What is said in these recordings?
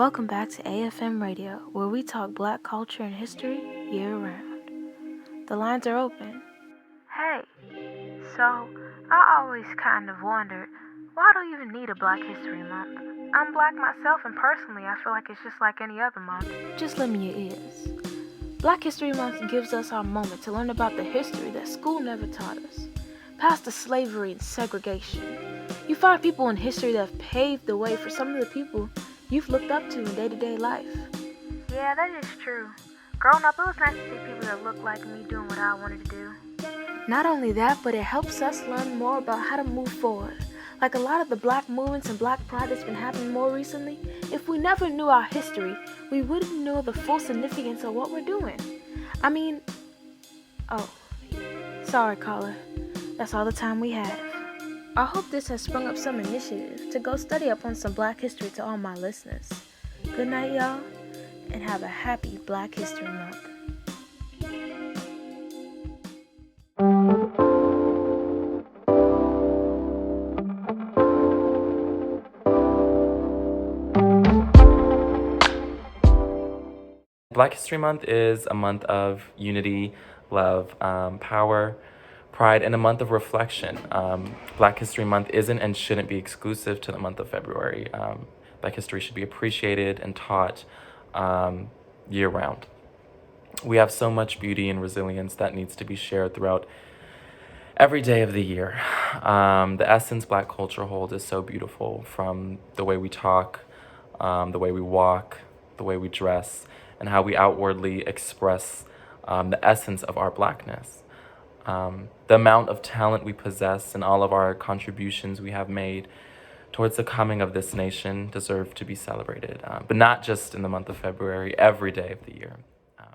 Welcome back to AFM Radio, where we talk Black culture and history year-round. The lines are open. Hey, so I always kind of wondered, why do you even need a Black History Month? I'm Black myself, and personally, I feel like it's just like any other month. Just lend me your ears. Black History Month gives us our moment to learn about the history that school never taught us, past the slavery and segregation. You find people in history that have paved the way for some of the people you've looked up to in day-to-day life. Yeah, that is true. Growing up, it was nice to see people that looked like me doing what I wanted to do. Not only that, but it helps us learn more about how to move forward. Like a lot of the Black movements and Black pride that's been happening more recently, if we never knew our history, we wouldn't know the full significance of what we're doing. Sorry, caller. That's all the time we have. I hope this has sprung up some initiative to go study up on some Black history to all my listeners. Good night, y'all, and have a happy Black History Month. Black History Month is a month of unity, love, power, pride, and a month of reflection. Black History Month isn't and shouldn't be exclusive to the month of February. Black history should be appreciated and taught year-round. We have so much beauty and resilience that needs to be shared throughout every day of the year. The essence Black culture holds is so beautiful, from the way we talk, the way we walk, the way we dress, and how we outwardly express the essence of our Blackness. The amount of talent we possess and all of our contributions we have made towards the coming of this nation deserve to be celebrated, but not just in the month of February, every day of the year.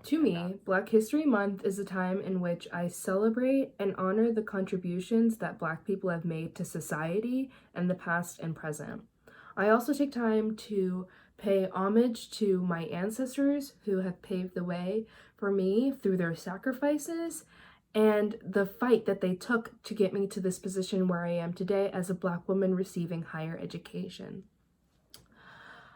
To me, Black History Month is a time in which I celebrate and honor the contributions that Black people have made to society in the past and present. I also take time to pay homage to my ancestors who have paved the way for me through their sacrifices and the fight that they took to get me to this position where I am today as a Black woman receiving higher education.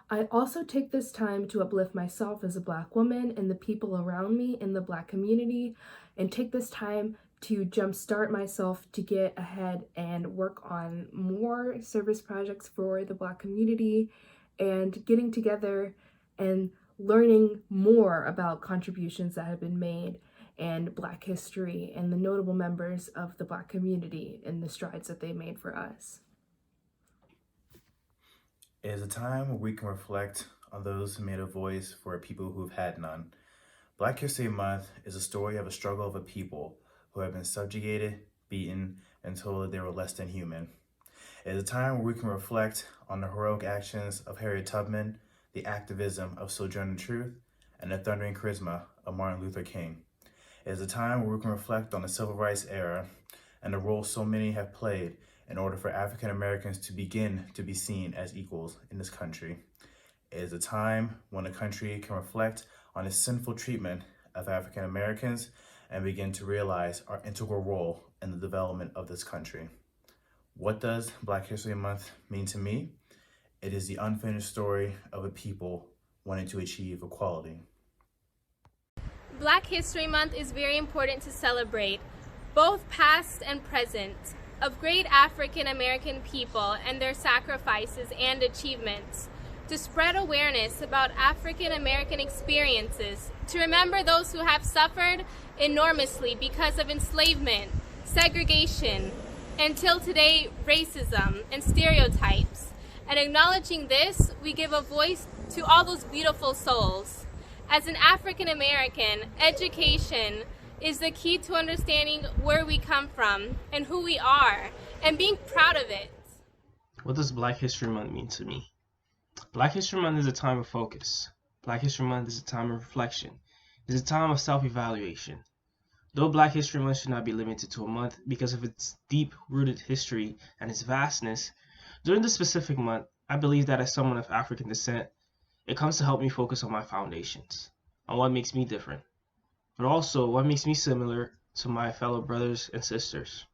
I also take this time to uplift myself as a Black woman and the people around me in the Black community, and take this time to jumpstart myself to get ahead and work on more service projects for the Black community, and getting together and learning more about contributions that have been made and Black history and the notable members of the Black community and the strides that they made for us. It is a time where we can reflect on those who made a voice for a people who've had none. Black History Month is a story of a struggle of a people who have been subjugated, beaten, and told that they were less than human. It is a time where we can reflect on the heroic actions of Harriet Tubman, the activism of Sojourner Truth, and the thundering charisma of Martin Luther King. It is a time where we can reflect on the Civil Rights era and the role so many have played in order for African Americans to begin to be seen as equals in this country. It is a time when the country can reflect on the sinful treatment of African Americans and begin to realize our integral role in the development of this country. What does Black History Month mean to me? It is the unfinished story of a people wanting to achieve equality. Black History Month is very important to celebrate, both past and present, of great African American people and their sacrifices and achievements, to spread awareness about African American experiences, to remember those who have suffered enormously because of enslavement, segregation, and till today, racism and stereotypes. And acknowledging this, we give a voice to all those beautiful souls. As an African American, education is the key to understanding where we come from and who we are, and being proud of it. What does Black History Month mean to me? Black History Month is a time of focus. Black History Month is a time of reflection. It is a time of self-evaluation. Though Black History Month should not be limited to a month because of its deep-rooted history and its vastness, during this specific month, I believe that as someone of African descent, it comes to help me focus on my foundations, on what makes me different, but also what makes me similar to my fellow brothers and sisters.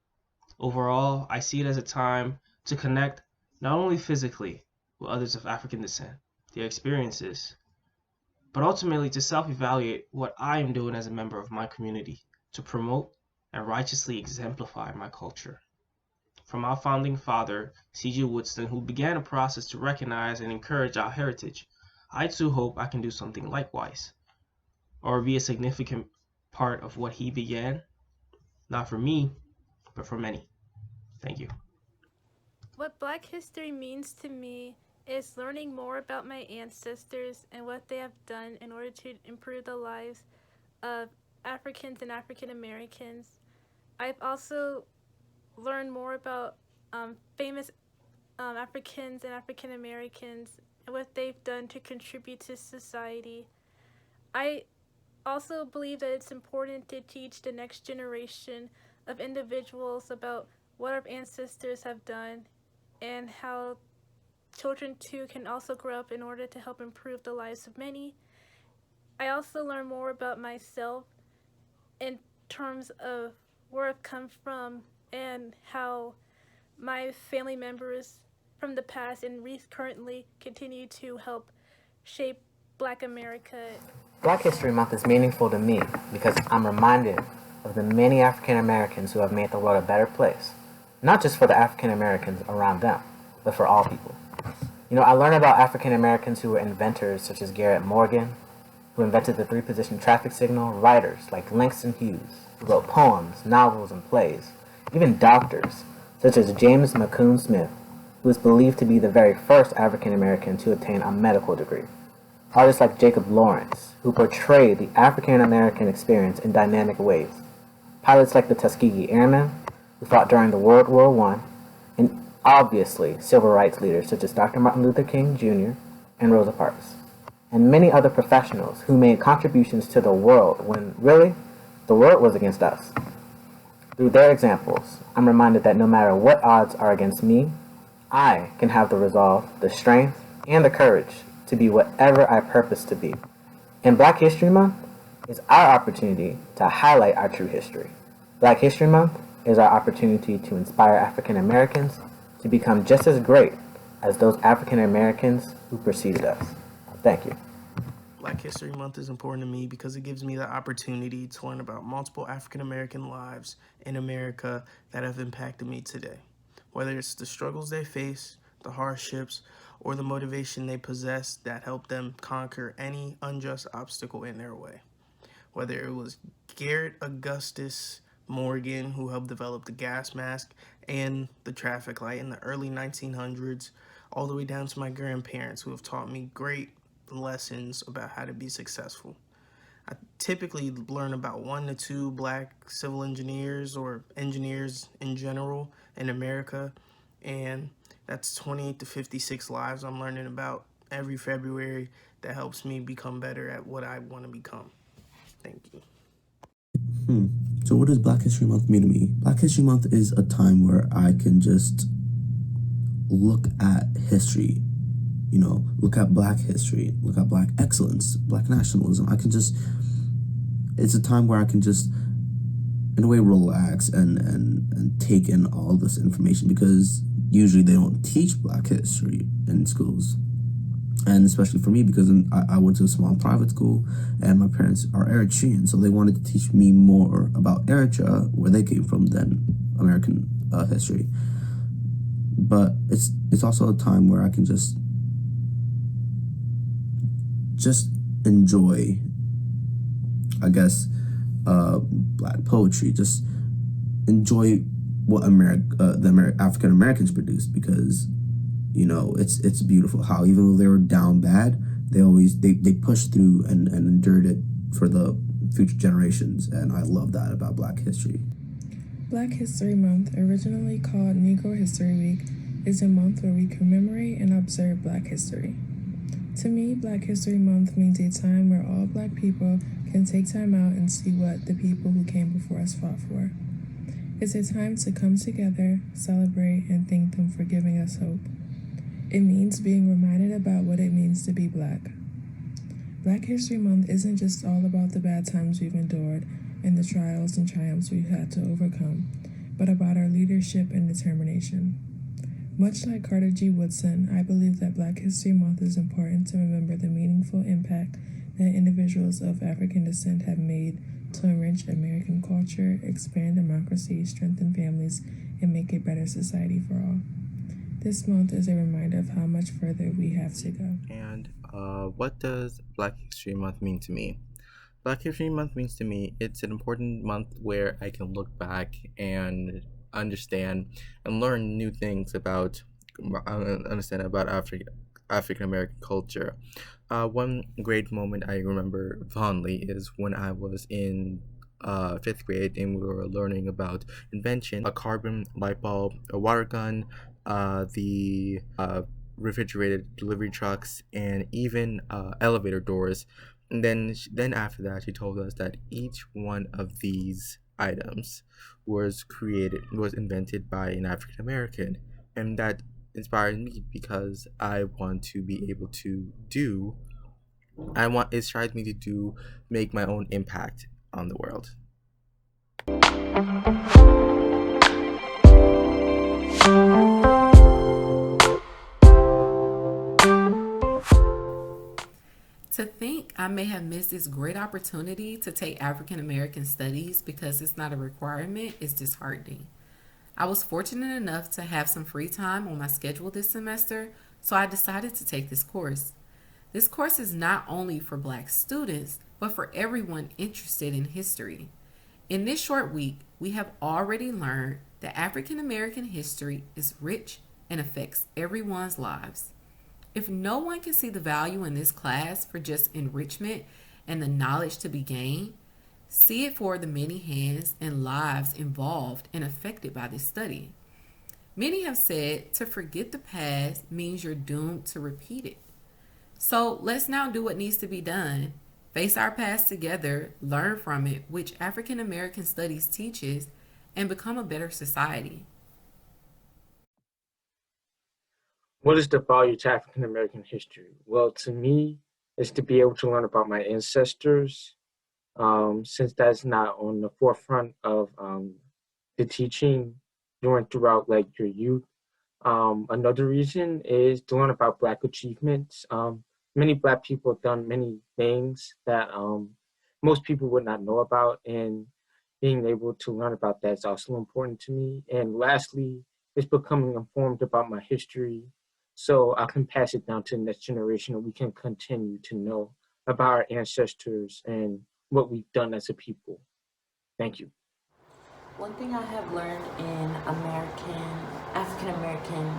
Overall, I see it as a time to connect not only physically with others of African descent, their experiences, but ultimately to self-evaluate what I am doing as a member of my community to promote and righteously exemplify my culture. From our founding father, C.J. Woodson, who began a process to recognize and encourage our heritage, I too hope I can do something likewise, or be a significant part of what he began, not for me, but for many. Thank you. What Black history means to me is learning more about my ancestors and what they have done in order to improve the lives of Africans and African Americans. I've also learned more about famous Africans and African Americans and what they've done to contribute to society. I also believe that it's important to teach the next generation of individuals about what our ancestors have done and how children too can also grow up in order to help improve the lives of many. I also learn more about myself in terms of where I've come from and how my family members from the past and currently continue to help shape Black America. Black History Month is meaningful to me because I'm reminded of the many African Americans who have made the world a better place, not just for the African Americans around them, but for all people. I learn about African Americans who were inventors such as Garrett Morgan, who invented the three-position traffic signal, writers like Langston Hughes, who wrote poems, novels, and plays, even doctors such as James McCune Smith, who is believed to be the very first African American to obtain a medical degree. Artists like Jacob Lawrence, who portray the African American experience in dynamic ways. Pilots like the Tuskegee Airmen, who fought during the World War I, and obviously civil rights leaders such as Dr. Martin Luther King Jr. and Rosa Parks, and many other professionals who made contributions to the world when, really, the world was against us. Through their examples, I'm reminded that no matter what odds are against me, I can have the resolve, the strength, and the courage to be whatever I purpose to be. And Black History Month is our opportunity to highlight our true history. Black History Month is our opportunity to inspire African Americans to become just as great as those African Americans who preceded us. Thank you. Black History Month is important to me because it gives me the opportunity to learn about multiple African American lives in America that have impacted me today. Whether it's the struggles they face, the hardships, or the motivation they possess that helped them conquer any unjust obstacle in their way. Whether it was Garrett Augustus Morgan, who helped develop the gas mask and the traffic light in the early 1900s, all the way down to my grandparents, who have taught me great lessons about how to be successful. I typically learn about 1 to 2 Black civil engineers or engineers in general in America, and that's 28 to 56 lives I'm learning about every February that helps me become better at what I want to become. Thank you. So what does Black History Month mean to me? Black History Month is a time where I can just look at history, look at Black history, look at Black excellence, Black nationalism. It's a time where I can just, in a way, relax and take in all this information, because usually they don't teach Black history in schools. And especially for me, because I went to a small private school and my parents are Eritrean, so they wanted to teach me more about Eritrea, where they came from, than American history. But it's also a time where I can just enjoy, I guess, Black poetry, just enjoy what the African Americans produced, because it's beautiful how even though they were down bad, they pushed through and endured it for the future generations, and I love that about Black history. Black History Month, originally called Negro History Week, is a month where we commemorate and observe Black history. To me, Black History Month means a time where all Black people can take time out and see what the people who came before us fought for. It's a time to come together, celebrate, and thank them for giving us hope. It means being reminded about what it means to be Black. Black History Month isn't just all about the bad times we've endured and the trials and triumphs we've had to overcome, but about our leadership and determination. Much like Carter G. Woodson, I believe that Black History Month is important to remember the meaningful impact that individuals of African descent have made to enrich American culture, expand democracy, strengthen families, and make a better society for all. This month is a reminder of how much further we have to go. And what does Black History Month mean to me? Black History Month means to me it's an important month where I can look back and understand and learn new things about African American culture. One great moment I remember fondly is when I was in fifth grade and we were learning about invention, a carbon light bulb, a water gun, the refrigerated delivery trucks, and even elevator doors. And then after that, she told us that each one of these items was invented by an African American, and that inspired me because I want to be able to do. It inspired me to make my own impact on the world. To think I may have missed this great opportunity to take African American studies because it's not a requirement is disheartening. I was fortunate enough to have some free time on my schedule this semester, so I decided to take this course. This course is not only for Black students, but for everyone interested in history. In this short week, we have already learned that African American history is rich and affects everyone's lives. If no one can see the value in this class for just enrichment and the knowledge to be gained, see it for the many hands and lives involved and affected by this study. Many have said to forget the past means you're doomed to repeat it. So let's now do what needs to be done. Face our past together, learn from it, which African American Studies teaches, and become a better society. What is the value to African American history? Well, to me, it's to be able to learn about my ancestors, since that's not on the forefront of the teaching throughout like your youth. Another reason is to learn about Black achievements. Many Black people have done many things that most people would not know about, and being able to learn about that is also important to me. And lastly, it's becoming informed about my history so I can pass it down to the next generation and we can continue to know about our ancestors and what we've done as a people. Thank you. One thing I have learned in African American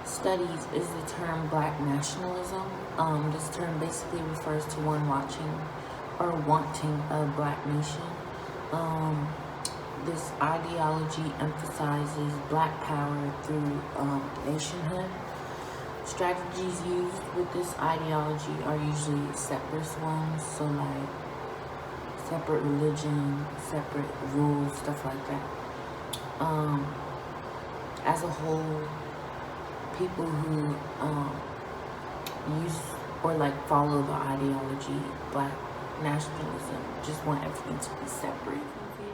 studies is the term Black nationalism. This term basically refers to one watching or wanting a Black nation. This ideology emphasizes Black power through nationhood. Strategies used with this ideology are usually separatist ones, so like separate religion, separate rules, stuff like that. As a whole, people who use or like follow the ideology Black nationalism just want everything to be separate.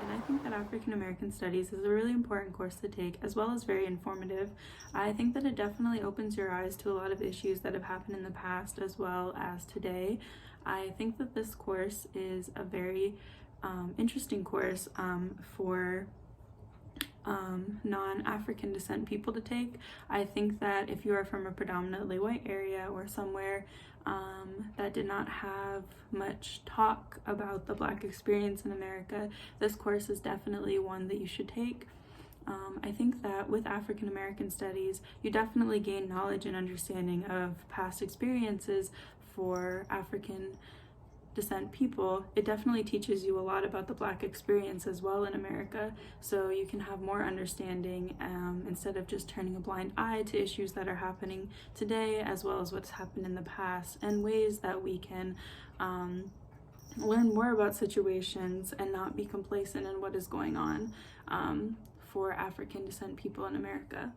And I think that African American Studies is a really important course to take, as well as very informative. I think that it definitely opens your eyes to a lot of issues that have happened in the past as well as today. I think that this course is a very interesting course for non-African descent people to take. I think that if you are from a predominantly white area or somewhere that did not have much talk about the Black experience in America, this course is definitely one that you should take. I think that with African American Studies, you definitely gain knowledge and understanding of past experiences for African descent people. It definitely teaches you a lot about the Black experience as well in America, so you can have more understanding instead of just turning a blind eye to issues that are happening today as well as what's happened in the past, and ways that we can learn more about situations and not be complacent in what is going on for African descent people in America.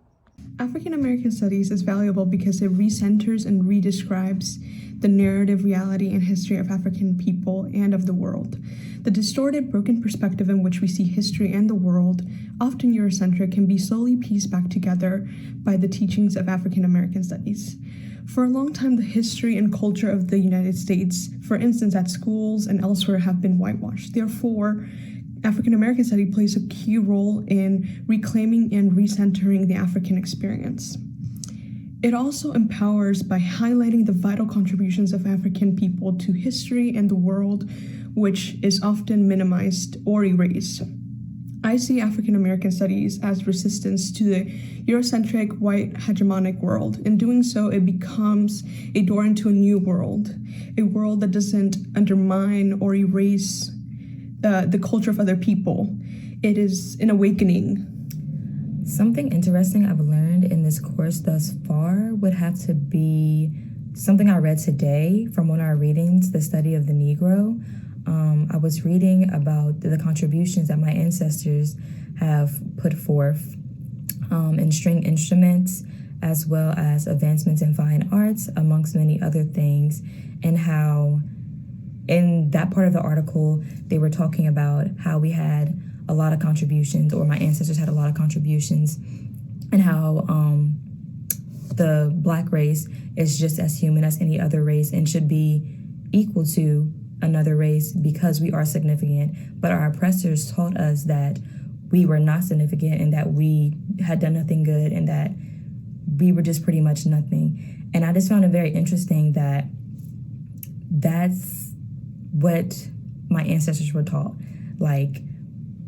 African American studies is valuable because it recenters and redescribes the narrative reality and history of African people and of the world. The distorted, broken perspective in which we see history and the world, often Eurocentric, can be slowly pieced back together by the teachings of African American studies. For a long time, the history and culture of the United States, for instance, at schools and elsewhere, have been whitewashed. Therefore, African American study plays a key role in reclaiming and recentering the African experience. It also empowers by highlighting the vital contributions of African people to history and the world, which is often minimized or erased. I see African American studies as resistance to the Eurocentric, white, hegemonic world. In doing so, it becomes a door into a new world, a world that doesn't undermine or erase the culture of other people. It is an awakening. Something interesting I've learned in this course thus far would have to be something I read today from one of our readings, the study of the Negro. I was reading about the contributions that my ancestors have put forth in string instruments, as well as advancements in fine arts, amongst many other things, and how in that part of the article, they were talking about how we had a lot of contributions, or my ancestors had a lot of contributions, and how the Black race is just as human as any other race and should be equal to another race because we are significant. But our oppressors taught us that we were not significant and that we had done nothing good and that we were just pretty much nothing. And I just found it very interesting that that's what my ancestors were taught. Like,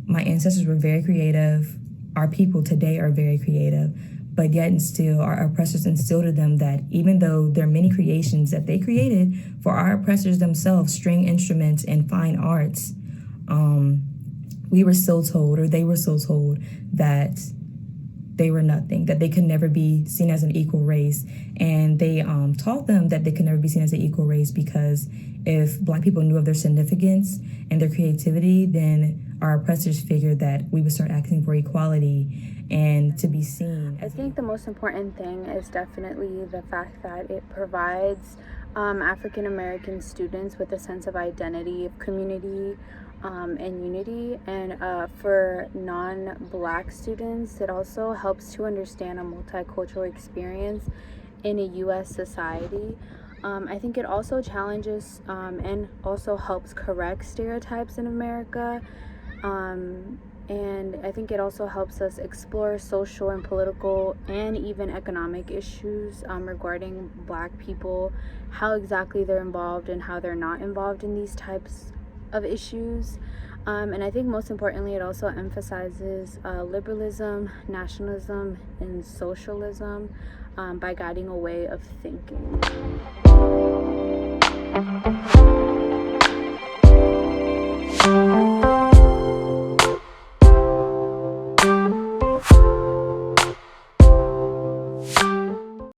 my ancestors were very creative. Our people today are very creative, but yet and still our oppressors instilled in them that even though there are many creations that they created for our oppressors themselves, string instruments and fine arts, we were still told, or they were still told, that they were nothing, that they could never be seen as an equal race. And they taught them that they could never be seen as an equal race because if Black people knew of their significance and their creativity, then our oppressors figured that we would start asking for equality and to be seen. I think the most important thing is definitely the fact that it provides African American students with a sense of identity, of community, and unity. And for non-Black students, it also helps to understand a multicultural experience in a U.S. society. I think it also challenges and also helps correct stereotypes in America. And I think it also helps us explore social and political and even economic issues regarding Black people, how exactly they're involved and how they're not involved in these types of issues. And I think most importantly, it also emphasizes liberalism, nationalism, and socialism by guiding a way of thinking.